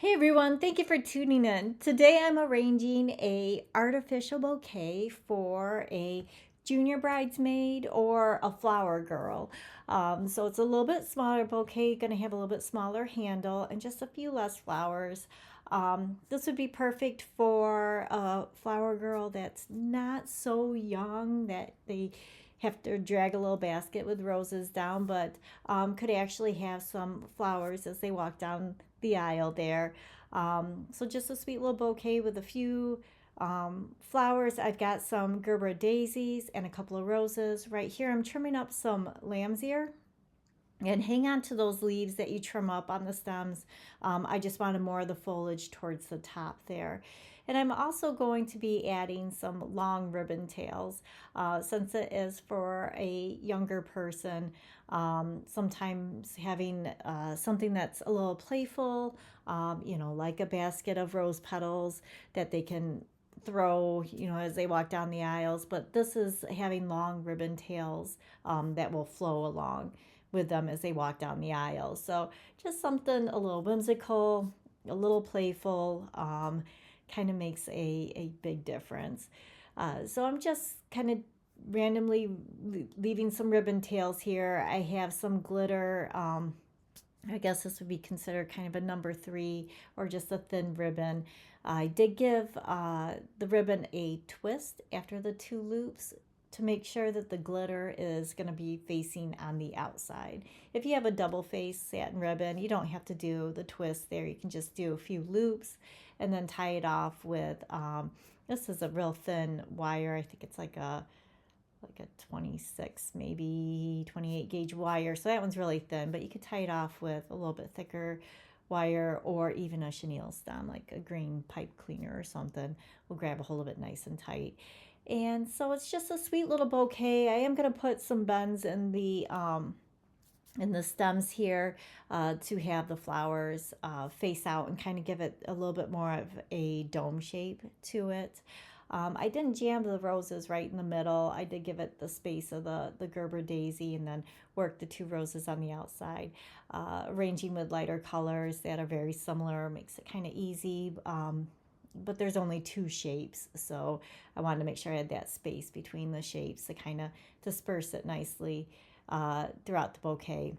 Hey everyone, thank you for tuning in. Today I'm arranging a artificial bouquet for a junior bridesmaid or a flower girl. So it's a little bit smaller bouquet, going to have a little bit smaller handle and just a few less flowers. This would be perfect for a flower girl that's not so young that they have to drag a little basket with roses down, but could actually have some flowers as they walk down the aisle there. So just a sweet little bouquet with a few flowers. I've got some Gerber daisies and a couple of roses. Right here, I'm trimming up some lamb's ear. And hang on to those leaves that you trim up on the stems. I just wanted more of the foliage towards the top there. And I'm also going to be adding some long ribbon tails since it is for a younger person. Sometimes having something that's a little playful, like a basket of rose petals that they can throw, as they walk down the aisles. But this is having long ribbon tails that will flow along with them as they walk down the aisle. So just something a little whimsical, a little playful, kind of makes a big difference. So I'm just kind of randomly leaving some ribbon tails here. I have some glitter. I guess this would be considered kind of a number 3 or just a thin ribbon. I did give the ribbon a twist after the 2 loops to make sure that the glitter is going to be facing on the outside. If you have a double face satin ribbon, you don't have to do the twist there. You can just do a few loops and then tie it off with, this is a real thin wire. I think it's like a 26, maybe 28 gauge wire. So that one's really thin, but you could tie it off with a little bit thicker wire or even a chenille stem, like a green pipe cleaner or something. Will grab a hold of it nice and tight. And so it's just a sweet little bouquet. I am going to put some bends in the stems here to have the flowers face out and kind of give it a little bit more of a dome shape to it. I didn't jam the roses right in the middle. I did give it the space of the Gerber daisy and then work the 2 roses on the outside. Arranging with lighter colors that are very similar makes it kind of easy. But there's only 2 shapes, so I wanted to make sure I had that space between the shapes to kind of disperse it nicely throughout the bouquet.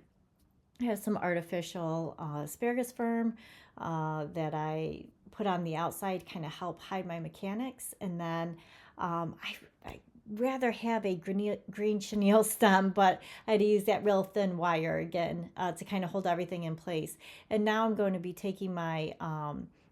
I have some artificial asparagus fern that I put on the outside, kind of help hide my mechanics. And then I rather have a green chenille stem, but I'd use that real thin wire again to kind of hold everything in place. And now I'm going to be taking my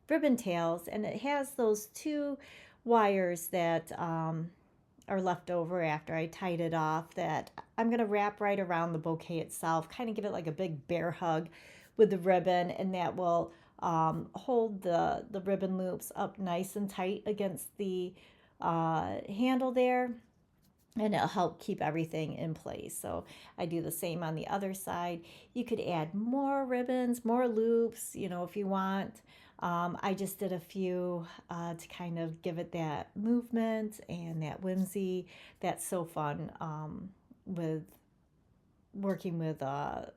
ribbon tails, and it has those 2 wires that are left over after I tied it off that I'm going to wrap right around the bouquet itself, kind of give it like a big bear hug with the ribbon, and that will hold the ribbon loops up nice and tight against the handle there, and it'll help keep everything in place. So I do the same on the other side. You could add more ribbons, more loops, if you want. I just did a few to kind of give it that movement and that whimsy that's so fun with working with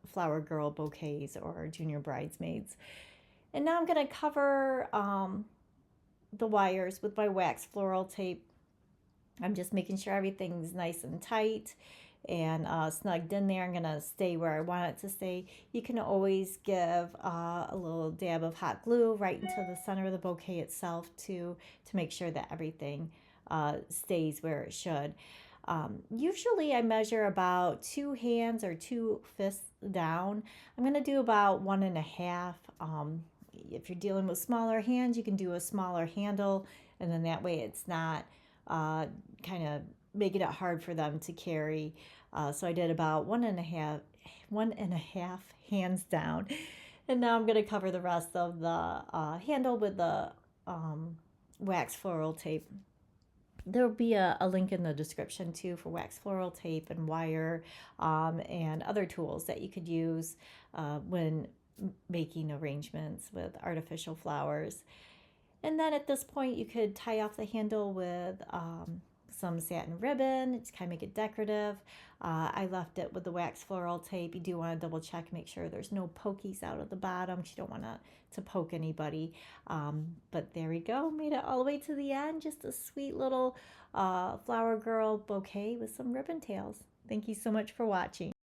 flower girl bouquets or junior bridesmaids. And now I'm going to cover the wires with my wax floral tape. I'm just making sure everything's nice and tight and snugged in there. I'm going to stay where I want it to stay. You can always give a little dab of hot glue right into the center of the bouquet itself to make sure that everything stays where it should. Usually I measure about 2 hands or 2 fists down. I'm going to do about 1.5. If you're dealing with smaller hands, you can do a smaller handle, and then that way it's not kind of making it hard for them to carry. So I did about 1.5 hands down. And now I'm going to cover the rest of the handle with the wax floral tape. There'll be a link in the description too for wax floral tape and wire and other tools that you could use when making arrangements with artificial flowers. And then at this point, you could tie off the handle with some satin ribbon to kind of make it decorative. I left it with the wax floral tape. You do want to double check, make sure there's no pokies out of the bottom, because you don't want to poke anybody. But there we go, made it all the way to the end. Just a sweet little flower girl bouquet with some ribbon tails. Thank you so much for watching.